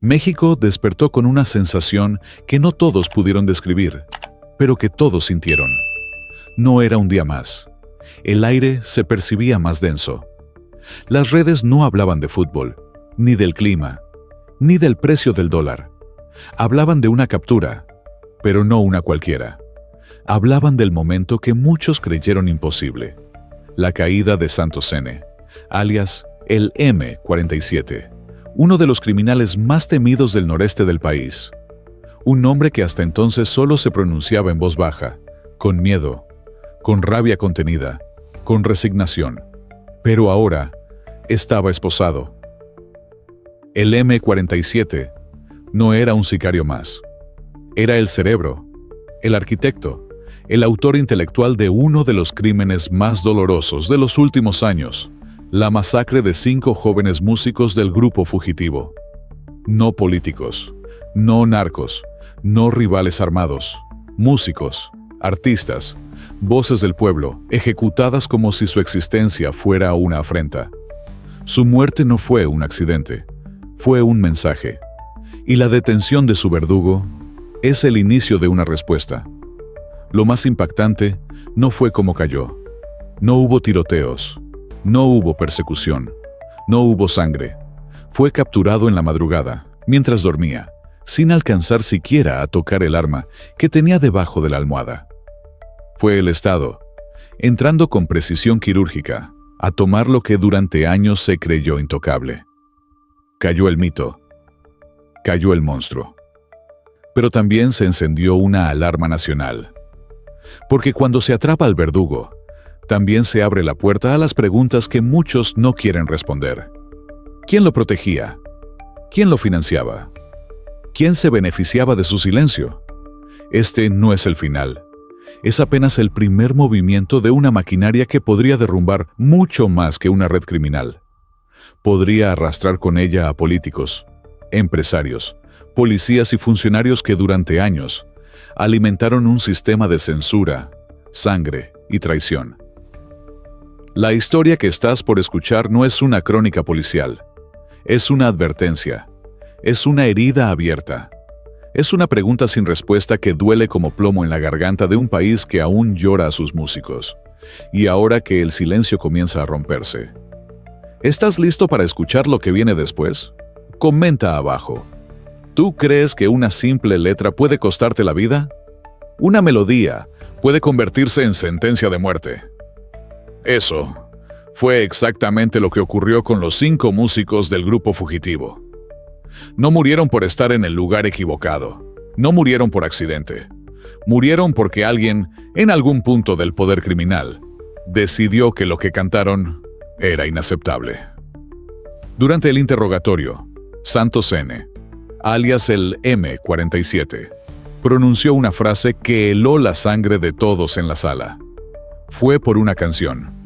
México despertó con una sensación que no todos pudieron describir, pero que todos sintieron. No era un día más. El aire se percibía más denso. Las redes no hablaban de fútbol, ni del clima, ni del precio del dólar. Hablaban de una captura, pero no una cualquiera. Hablaban del momento que muchos creyeron imposible: la caída de Santos N., alias el M-47, uno de los criminales más temidos del noreste del país. Un nombre que hasta entonces solo se pronunciaba en voz baja, con miedo, con rabia contenida, con resignación. Pero ahora estaba esposado. El M-47 no era un sicario más. Era el cerebro, el arquitecto, el autor intelectual de uno de los crímenes más dolorosos de los últimos años: la masacre de 5 jóvenes músicos del grupo fugitivo. No políticos, no narcos, no rivales armados, músicos, artistas, voces del pueblo, ejecutadas como si su existencia fuera una afrenta. Su muerte no fue un accidente, fue un mensaje. Y la detención de su verdugo es el inicio de una respuesta. Lo más impactante no fue cómo cayó. No hubo tiroteos, no hubo persecución, no hubo sangre. Fue capturado en la madrugada, mientras dormía, sin alcanzar siquiera a tocar el arma que tenía debajo de la almohada. Fue el Estado, entrando con precisión quirúrgica, a tomar lo que durante años se creyó intocable. Cayó el mito. Cayó el monstruo. Pero también se encendió una alarma nacional. Porque cuando se atrapa al verdugo, también se abre la puerta a las preguntas que muchos no quieren responder. ¿Quién lo protegía? ¿Quién lo financiaba? ¿Quién se beneficiaba de su silencio? Este no es el final. Es apenas el primer movimiento de una maquinaria que podría derrumbar mucho más que una red criminal. Podría arrastrar con ella a políticos, empresarios, policías y funcionarios que durante años alimentaron un sistema de censura, sangre y traición. La historia que estás por escuchar no es una crónica policial. Es una advertencia. Es una herida abierta. Es una pregunta sin respuesta que duele como plomo en la garganta de un país que aún llora a sus músicos. Y ahora que el silencio comienza a romperse. ¿Estás listo para escuchar lo que viene después? Comenta abajo. ¿Tú crees que una simple letra puede costarte la vida? Una melodía puede convertirse en sentencia de muerte. Eso fue exactamente lo que ocurrió con los 5 músicos del grupo fugitivo. No murieron por estar en el lugar equivocado. No murieron por accidente. Murieron porque alguien, en algún punto del poder criminal, decidió que lo que cantaron era inaceptable. Durante el interrogatorio, Santos N., alias el M-47, pronunció una frase que heló la sangre de todos en la sala. Fue por una canción.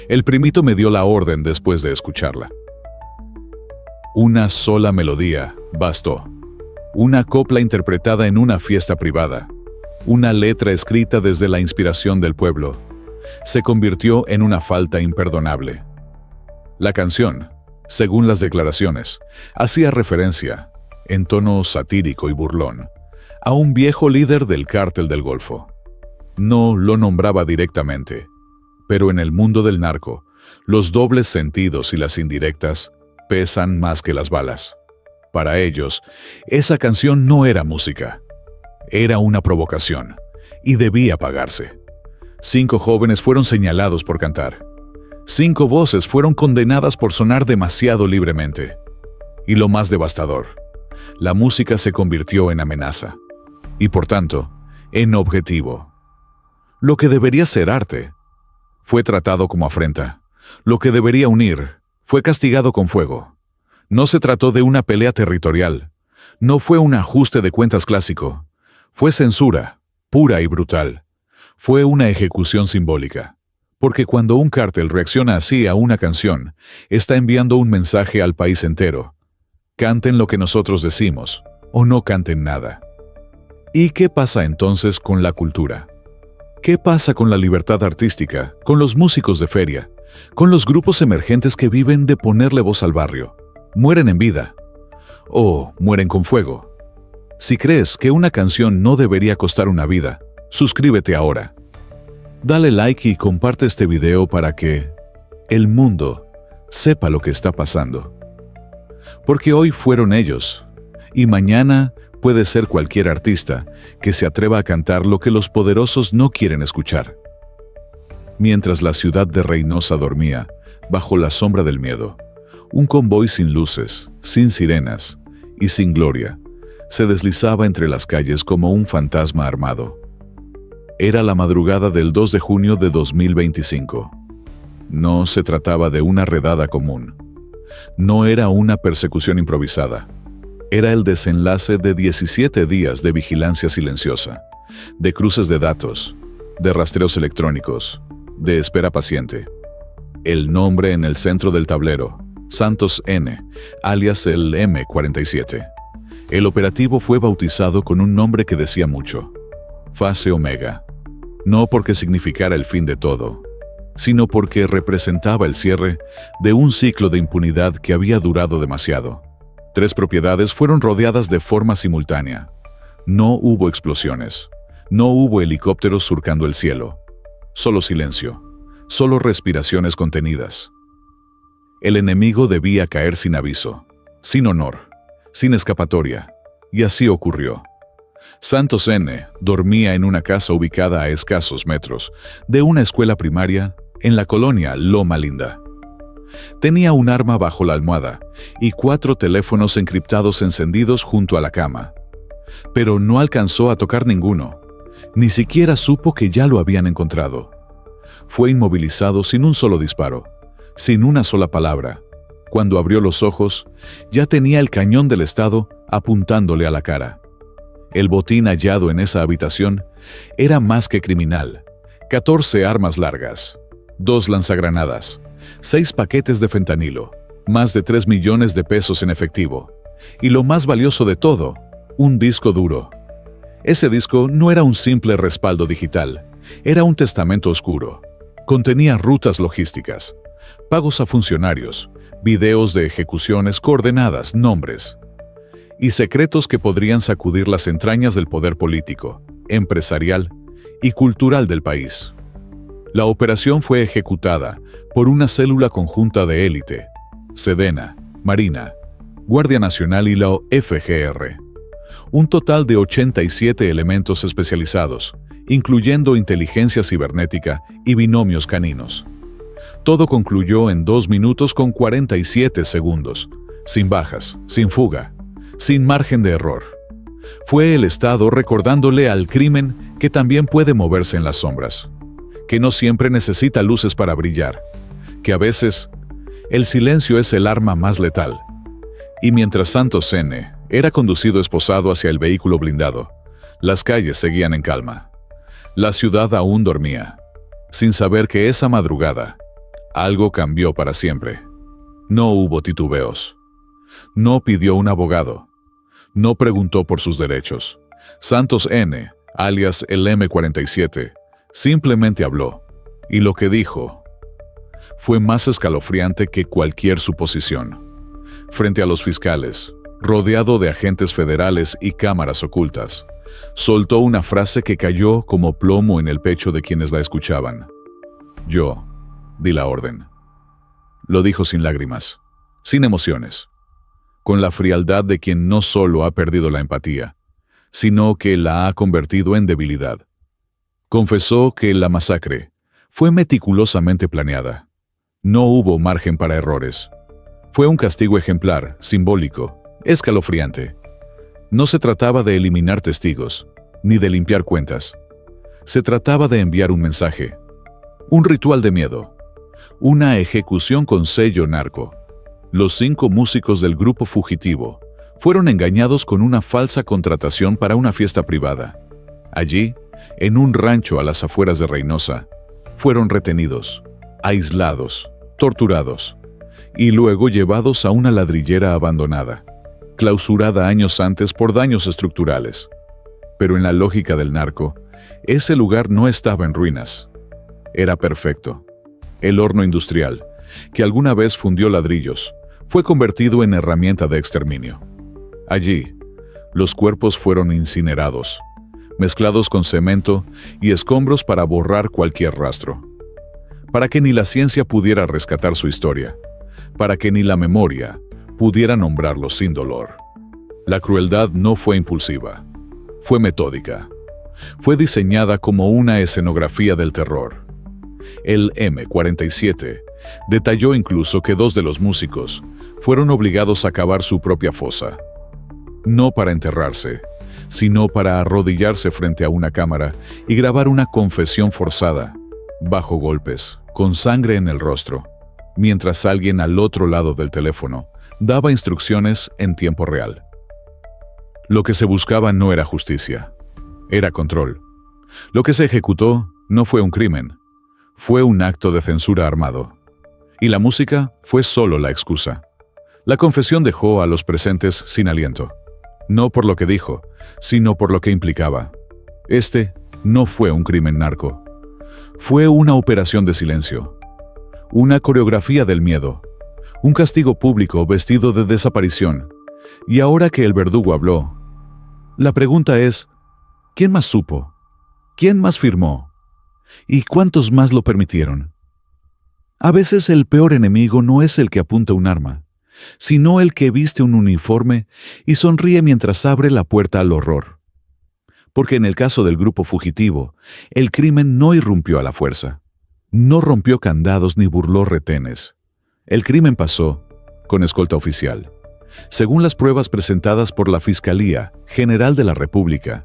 El primito me dio la orden después de escucharla. Una sola melodía bastó. Una copla interpretada en una fiesta privada. Una letra escrita desde la inspiración del pueblo. Se convirtió en una falta imperdonable. La canción, según las declaraciones, hacía referencia, en tono satírico y burlón, a un viejo líder del cártel del Golfo. No lo nombraba directamente, pero en el mundo del narco, los dobles sentidos y las indirectas pesan más que las balas. Para ellos, esa canción no era música. Era una provocación, y debía pagarse. 5 jóvenes fueron señalados por cantar. 5 voces fueron condenadas por sonar demasiado libremente. Y lo más devastador, la música se convirtió en amenaza, y por tanto, en objetivo. Lo que debería ser arte fue tratado como afrenta. Lo que debería unir fue castigado con fuego. No se trató de una pelea territorial. No fue un ajuste de cuentas clásico. Fue censura, pura y brutal. Fue una ejecución simbólica. Porque cuando un cártel reacciona así a una canción, está enviando un mensaje al país entero. Canten lo que nosotros decimos, o no canten nada. ¿Y qué pasa entonces con la cultura? ¿Qué pasa con la libertad artística, con los músicos de feria, con los grupos emergentes que viven de ponerle voz al barrio? Mueren en vida. o mueren con fuego. Si crees que una canción no debería costar una vida, suscríbete ahora. Dale like y comparte este video para que el mundo sepa lo que está pasando. Porque hoy fueron ellos, y mañana puede ser cualquier artista que se atreva a cantar lo que los poderosos no quieren escuchar. Mientras la ciudad de Reynosa dormía, bajo la sombra del miedo, un convoy sin luces, sin sirenas y sin gloria, se deslizaba entre las calles como un fantasma armado. Era la madrugada del 2 de junio de 2025. No se trataba de una redada común. No era una persecución improvisada. Era el desenlace de 17 días de vigilancia silenciosa, de cruces de datos, de rastreos electrónicos, de espera paciente. El nombre en el centro del tablero, Santos N., alias el M47. El operativo fue bautizado con un nombre que decía mucho: Fase Omega. No porque significara el fin de todo, sino porque representaba el cierre de un ciclo de impunidad que había durado demasiado. 3 propiedades fueron rodeadas de forma simultánea. No hubo explosiones. No hubo helicópteros surcando el cielo. Solo silencio. Solo respiraciones contenidas. El enemigo debía caer sin aviso, sin honor, sin escapatoria. Y así ocurrió. Santos N. dormía en una casa ubicada a escasos metros de una escuela primaria en la colonia Loma Linda. Tenía un arma bajo la almohada y 4 teléfonos encriptados encendidos junto a la cama. Pero no alcanzó a tocar ninguno. Ni siquiera supo que ya lo habían encontrado. Fue inmovilizado sin un solo disparo, sin una sola palabra. Cuando abrió los ojos, ya tenía el cañón del Estado apuntándole a la cara. El botín hallado en esa habitación era más que criminal. 14 armas largas, 2 lanzagranadas, 6 paquetes de fentanilo, más de 3 millones de pesos en efectivo. Y lo más valioso de todo, un disco duro. Ese disco no era un simple respaldo digital, era un testamento oscuro. Contenía rutas logísticas, pagos a funcionarios, videos de ejecuciones, coordenadas, nombres y secretos que podrían sacudir las entrañas del poder político, empresarial y cultural del país. La operación fue ejecutada por una célula conjunta de élite, Sedena, Marina, Guardia Nacional y la FGR. Un total de 87 elementos especializados, incluyendo inteligencia cibernética y binomios caninos. Todo concluyó en 2 minutos con 47 segundos, sin bajas, sin fuga, sin margen de error. Fue el Estado recordándole al crimen que también puede moverse en las sombras, que no siempre necesita luces para brillar, que a veces el silencio es el arma más letal. Y mientras Santos N. era conducido esposado hacia el vehículo blindado, las calles seguían en calma. La ciudad aún dormía, sin saber que esa madrugada algo cambió para siempre. No hubo titubeos. No pidió un abogado. No preguntó por sus derechos. Santos N., alias el M47, simplemente habló. Y lo que dijo fue más escalofriante que cualquier suposición. Frente a los fiscales, rodeado de agentes federales y cámaras ocultas, soltó una frase que cayó como plomo en el pecho de quienes la escuchaban. Yo di la orden. Lo dijo sin lágrimas, sin emociones, con la frialdad de quien no solo ha perdido la empatía, sino que la ha convertido en debilidad. Confesó que la masacre fue meticulosamente planeada. No hubo margen para errores. Fue un castigo ejemplar, simbólico, escalofriante. No se trataba de eliminar testigos, ni de limpiar cuentas. Se trataba de enviar un mensaje, un ritual de miedo, una ejecución con sello narco. Los 5 músicos del grupo fugitivo fueron engañados con una falsa contratación para una fiesta privada. Allí, en un rancho a las afueras de Reynosa, fueron retenidos, aislados, torturados, y luego llevados a una ladrillera abandonada, clausurada años antes por daños estructurales. Pero en la lógica del narco, ese lugar no estaba en ruinas. Era perfecto. El horno industrial, que alguna vez fundió ladrillos, fue convertido en herramienta de exterminio. Allí, los cuerpos fueron incinerados, mezclados con cemento y escombros para borrar cualquier rastro, para que ni la ciencia pudiera rescatar su historia, para que ni la memoria pudiera nombrarlos sin dolor. La crueldad no fue impulsiva, fue metódica. Fue diseñada como una escenografía del terror. El M-47 detalló incluso que 2 de los músicos fueron obligados a cavar su propia fosa, no para enterrarse, sino para arrodillarse frente a una cámara y grabar una confesión forzada, bajo golpes, con sangre en el rostro, mientras alguien al otro lado del teléfono daba instrucciones en tiempo real. Lo que se buscaba no era justicia, era control. Lo que se ejecutó no fue un crimen, fue un acto de censura armado. Y la música fue solo la excusa. La confesión dejó a los presentes sin aliento, no por lo que dijo, sino por lo que implicaba. Este no fue un crimen narco. Fue una operación de silencio, una coreografía del miedo, un castigo público vestido de desaparición. Y ahora que el verdugo habló, la pregunta es, ¿quién más supo? ¿Quién más firmó? ¿Y cuántos más lo permitieron? A veces el peor enemigo no es el que apunta un arma, sino el que viste un uniforme y sonríe mientras abre la puerta al horror. Porque en el caso del grupo fugitivo, el crimen no irrumpió a la fuerza, no rompió candados ni burló retenes. El crimen pasó con escolta oficial. Según las pruebas presentadas por la Fiscalía General de la República,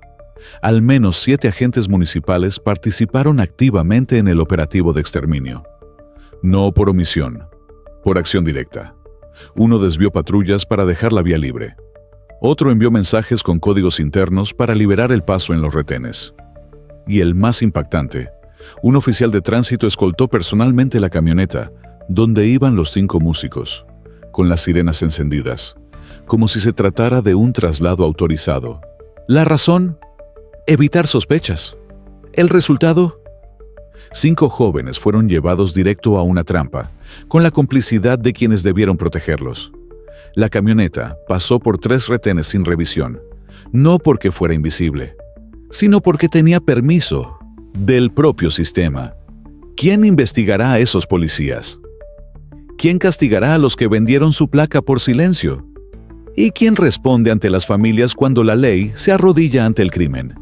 al menos 7 agentes municipales participaron activamente en el operativo de exterminio. No por omisión, por acción directa. Uno desvió patrullas para dejar la vía libre. Otro envió mensajes con códigos internos para liberar el paso en los retenes. Y el más impactante, un oficial de tránsito escoltó personalmente la camioneta donde iban los 5 músicos, con las sirenas encendidas, como si se tratara de un traslado autorizado. La razón: evitar sospechas. El resultado: 5 jóvenes fueron llevados directo a una trampa, con la complicidad de quienes debieron protegerlos. La camioneta pasó por 3 retenes sin revisión, no porque fuera invisible, sino porque tenía permiso del propio sistema. ¿Quién investigará a esos policías? ¿Quién castigará a los que vendieron su placa por silencio? ¿Y quién responde ante las familias cuando la ley se arrodilla ante el crimen?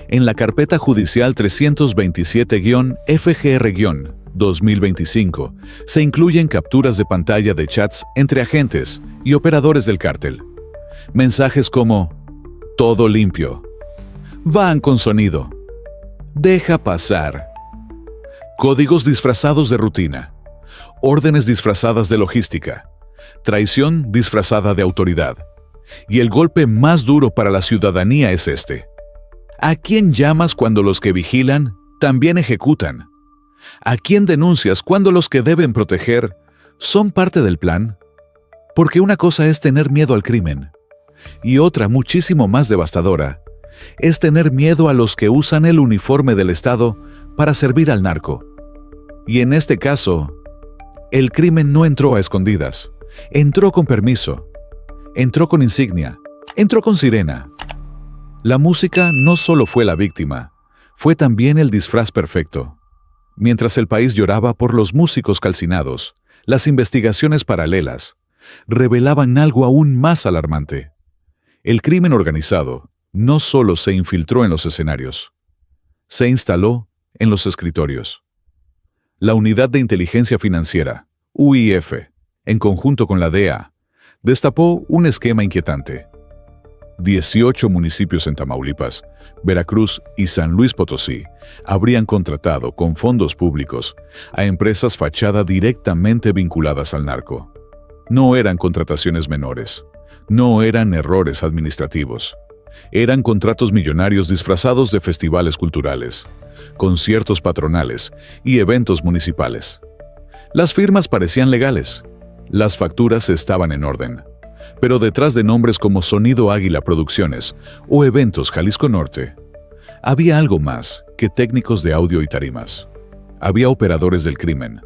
En la carpeta judicial 327-FGR-2025 se incluyen capturas de pantalla de chats entre agentes y operadores del cártel. Mensajes como: todo limpio, van con sonido, deja pasar. Códigos disfrazados de rutina, órdenes disfrazadas de logística, traición disfrazada de autoridad. Y el golpe más duro para la ciudadanía es este: ¿a quién llamas cuando los que vigilan también ejecutan? ¿A quién denuncias cuando los que deben proteger son parte del plan? Porque una cosa es tener miedo al crimen, y otra, muchísimo más devastadora, es tener miedo a los que usan el uniforme del Estado para servir al narco. Y en este caso, el crimen no entró a escondidas, entró con permiso, entró con insignia, entró con sirena. La música no solo fue la víctima, fue también el disfraz perfecto. Mientras el país lloraba por los músicos calcinados, las investigaciones paralelas revelaban algo aún más alarmante. El crimen organizado no solo se infiltró en los escenarios, se instaló en los escritorios. La Unidad de Inteligencia Financiera, UIF, en conjunto con la DEA, destapó un esquema inquietante. 18 municipios en Tamaulipas, Veracruz y San Luis Potosí habrían contratado con fondos públicos a empresas fachada directamente vinculadas al narco. No eran contrataciones menores, no eran errores administrativos. Eran contratos millonarios disfrazados de festivales culturales, conciertos patronales y eventos municipales. Las firmas parecían legales, las facturas estaban en orden, pero detrás de nombres como Sonido Águila Producciones o Eventos Jalisco Norte, había algo más que técnicos de audio y tarimas. Había operadores del crimen,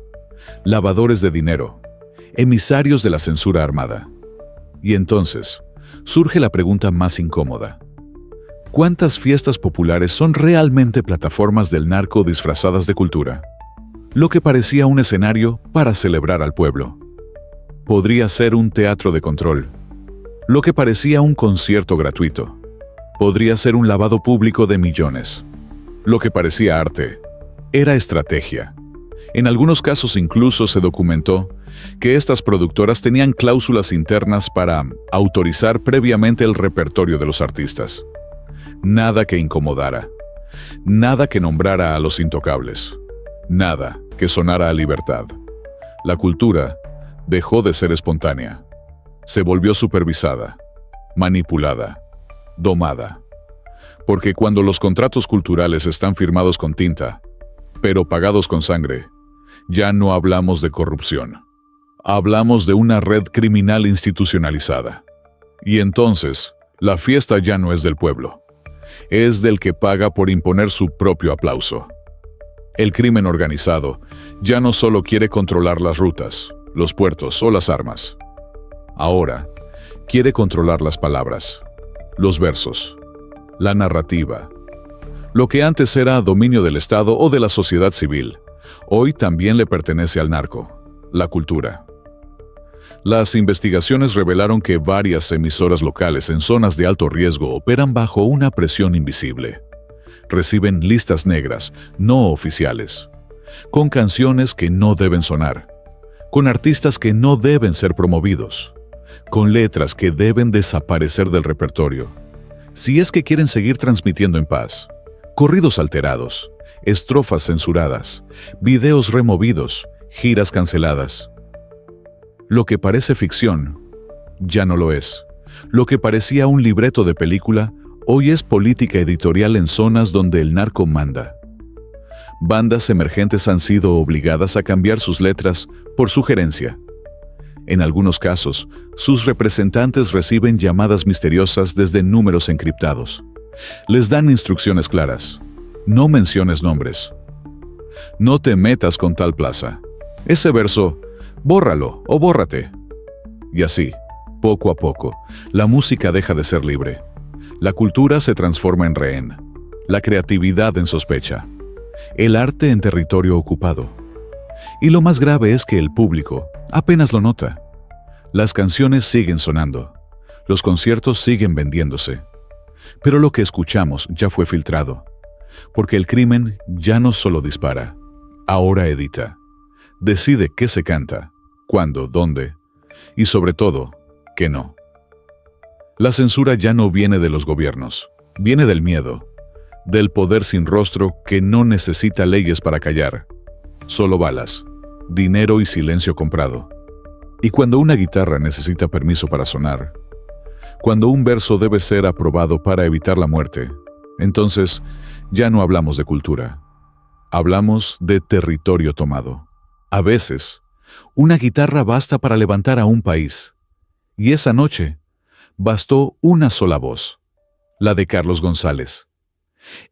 lavadores de dinero, emisarios de la censura armada. Y entonces, surge la pregunta más incómoda. ¿Cuántas fiestas populares son realmente plataformas del narco disfrazadas de cultura? Lo que parecía un escenario para celebrar al pueblo. Podría ser un teatro de control. Lo que parecía un concierto gratuito. Podría ser un lavado público de millones. Lo que parecía arte era estrategia. En algunos casos incluso se documentó que estas productoras tenían cláusulas internas para autorizar previamente el repertorio de los artistas. Nada que incomodara. Nada que nombrara a los intocables. Nada que sonara a libertad. La cultura dejó de ser espontánea. Se volvió supervisada, manipulada, domada. Porque cuando los contratos culturales están firmados con tinta, pero pagados con sangre, ya no hablamos de corrupción. Hablamos de una red criminal institucionalizada. Y entonces, la fiesta ya no es del pueblo. Es del que paga por imponer su propio aplauso. El crimen organizado ya no solo quiere controlar las rutas, los puertos o las armas. Ahora, quiere controlar las palabras, los versos, la narrativa. Lo que antes era dominio del Estado o de la sociedad civil, hoy también le pertenece al narco, la cultura. Las investigaciones revelaron que varias emisoras locales en zonas de alto riesgo operan bajo una presión invisible. Reciben listas negras, no oficiales, con canciones que no deben sonar, con artistas que no deben ser promovidos, con letras que deben desaparecer del repertorio, si es que quieren seguir transmitiendo en paz. Corridos alterados, estrofas censuradas, videos removidos, giras canceladas. Lo que parece ficción, ya no lo es. Lo que parecía un libreto de película, hoy es política editorial en zonas donde el narco manda. Bandas emergentes han sido obligadas a cambiar sus letras por sugerencia. En algunos casos, sus representantes reciben llamadas misteriosas desde números encriptados. Les dan instrucciones claras. No menciones nombres. No te metas con tal plaza. Ese verso, bórralo o bórrate. Y así, poco a poco, la música deja de ser libre. La cultura se transforma en rehén. La creatividad en sospecha. El arte en territorio ocupado. Y lo más grave es que el público apenas lo nota. Las canciones siguen sonando. Los conciertos siguen vendiéndose. Pero lo que escuchamos ya fue filtrado. Porque el crimen ya no solo dispara, ahora edita. Decide qué se canta, cuándo, dónde, y sobre todo, qué no. La censura ya no viene de los gobiernos, viene del miedo, del poder sin rostro que no necesita leyes para callar, solo balas, dinero y silencio comprado. Y cuando una guitarra necesita permiso para sonar, cuando un verso debe ser aprobado para evitar la muerte, entonces ya no hablamos de cultura, hablamos de territorio tomado. A veces, una guitarra basta para levantar a un país, y esa noche bastó una sola voz, la de Carlos González.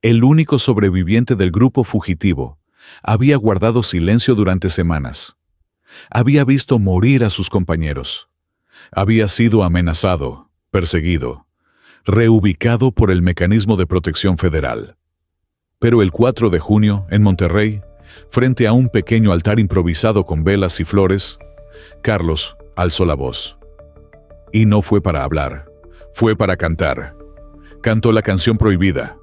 El único sobreviviente del grupo fugitivo, había guardado silencio durante semanas. Había visto morir a sus compañeros. Había sido amenazado, perseguido, reubicado por el Mecanismo de Protección Federal. Pero el 4 de junio, en Monterrey, frente a un pequeño altar improvisado con velas y flores, Carlos alzó la voz. Y no fue para hablar, fue para cantar. Cantó la canción prohibida,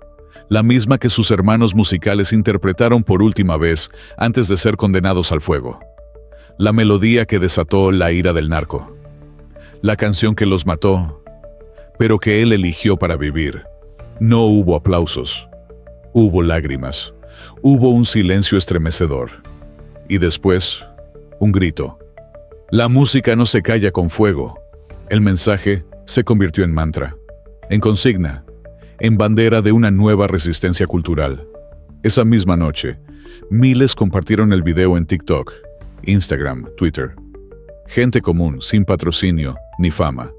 la misma que sus hermanos musicales interpretaron por última vez antes de ser condenados al fuego. La melodía que desató la ira del narco. La canción que los mató, pero que él eligió para vivir. No hubo aplausos, hubo lágrimas, hubo un silencio estremecedor. Y después, un grito. La música no se calla con fuego. El mensaje se convirtió en mantra, en consigna, en bandera de una nueva resistencia cultural. Esa misma noche, miles compartieron el video en TikTok, Instagram, Twitter. Gente común, sin patrocinio ni fama,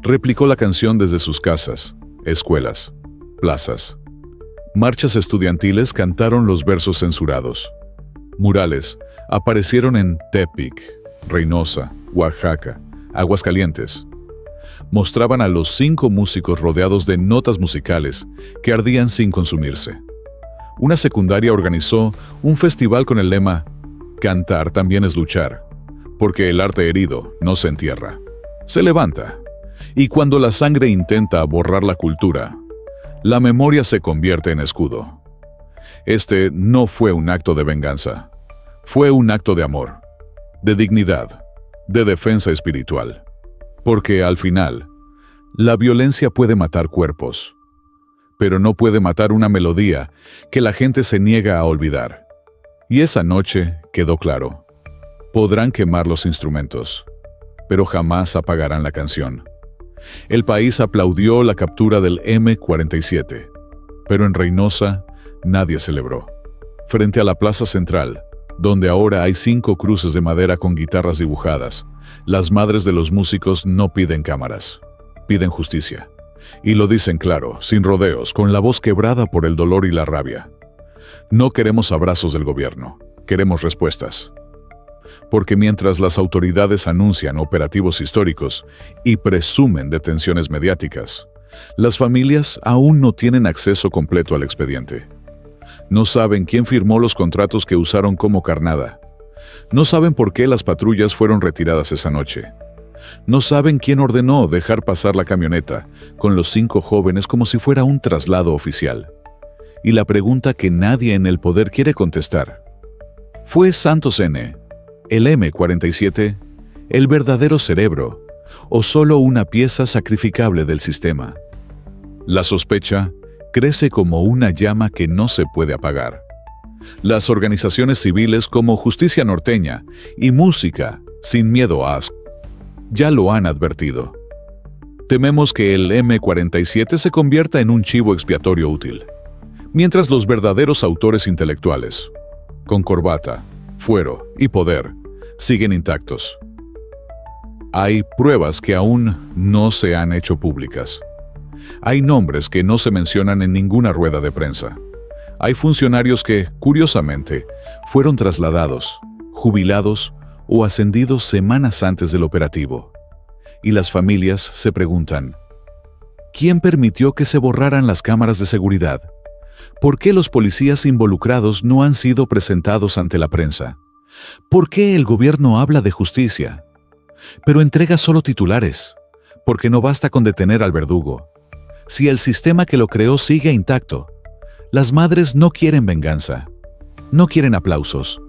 replicó la canción desde sus casas, escuelas, plazas. Marchas estudiantiles cantaron los versos censurados. Murales aparecieron en Tepic, Reynosa, Oaxaca, Aguascalientes. Mostraban a los 5 músicos rodeados de notas musicales que ardían sin consumirse. Una secundaria organizó un festival con el lema «Cantar también es luchar», porque el arte herido no se entierra, se levanta. Y cuando la sangre intenta borrar la cultura, la memoria se convierte en escudo. Este no fue un acto de venganza, fue un acto de amor, de dignidad, de defensa espiritual. Porque al final, la violencia puede matar cuerpos, pero no puede matar una melodía que la gente se niega a olvidar. Y esa noche quedó claro. Podrán quemar los instrumentos, pero jamás apagarán la canción. El país aplaudió la captura del M-47, pero en Reynosa nadie celebró. Frente a la plaza central, donde ahora hay 5 cruces de madera con guitarras dibujadas, las madres de los músicos no piden cámaras, piden justicia. Y lo dicen claro, sin rodeos, con la voz quebrada por el dolor y la rabia. No queremos abrazos del gobierno, queremos respuestas. Porque mientras las autoridades anuncian operativos históricos y presumen detenciones mediáticas, las familias aún no tienen acceso completo al expediente. No saben quién firmó los contratos que usaron como carnada. No saben por qué las patrullas fueron retiradas esa noche. No saben quién ordenó dejar pasar la camioneta con los 5 jóvenes como si fuera un traslado oficial. Y la pregunta que nadie en el poder quiere contestar: ¿fue Santos N., el M-47, el verdadero cerebro, o solo una pieza sacrificable del sistema? La sospecha crece como una llama que no se puede apagar. Las organizaciones civiles como Justicia Norteña y Música Sin Miedo a ya lo han advertido. Tememos que el M-47 se convierta en un chivo expiatorio útil, mientras los verdaderos autores intelectuales, con corbata, fuero y poder, siguen intactos. Hay pruebas que aún no se han hecho públicas. Hay nombres que no se mencionan en ninguna rueda de prensa. Hay funcionarios que, curiosamente, fueron trasladados, jubilados o ascendidos semanas antes del operativo. Y las familias se preguntan: ¿quién permitió que se borraran las cámaras de seguridad? ¿Por qué los policías involucrados no han sido presentados ante la prensa? ¿Por qué el gobierno habla de justicia, pero entrega solo titulares? Porque no basta con detener al verdugo. Si el sistema que lo creó sigue intacto, las madres no quieren venganza, no quieren aplausos,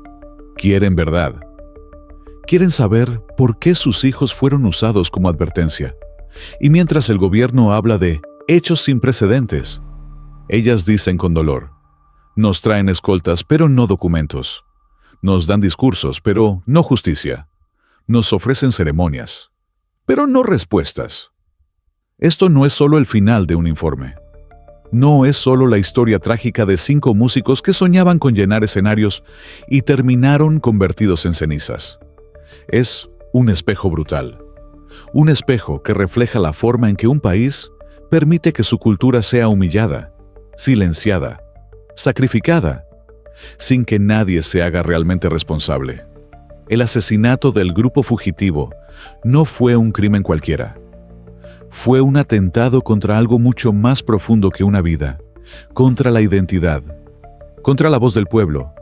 quieren verdad. Quieren saber por qué sus hijos fueron usados como advertencia. Y mientras el gobierno habla de hechos sin precedentes, ellas dicen con dolor: nos traen escoltas, pero no documentos. Nos dan discursos, pero no justicia. Nos ofrecen ceremonias, pero no respuestas. Esto no es solo el final de un informe. No es solo la historia trágica de 5 músicos que soñaban con llenar escenarios y terminaron convertidos en cenizas. Es un espejo brutal. Un espejo que refleja la forma en que un país permite que su cultura sea humillada, silenciada, sacrificada, sin que nadie se haga realmente responsable. El asesinato del grupo fugitivo no fue un crimen cualquiera. Fue un atentado contra algo mucho más profundo que una vida, contra la identidad, contra la voz del pueblo,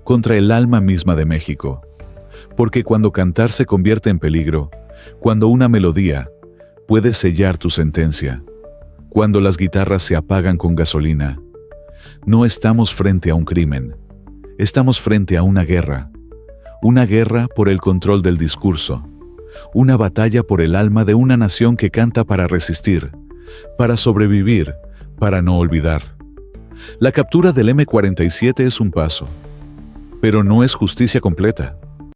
contra el alma misma de México. Porque cuando cantar se convierte en peligro, cuando una melodía puede sellar tu sentencia, cuando las guitarras se apagan con gasolina, no estamos frente a un crimen, estamos frente a una guerra por el control del discurso, una batalla por el alma de una nación que canta para resistir, para sobrevivir, para no olvidar. La captura del M-47 es un paso, pero no es justicia completa.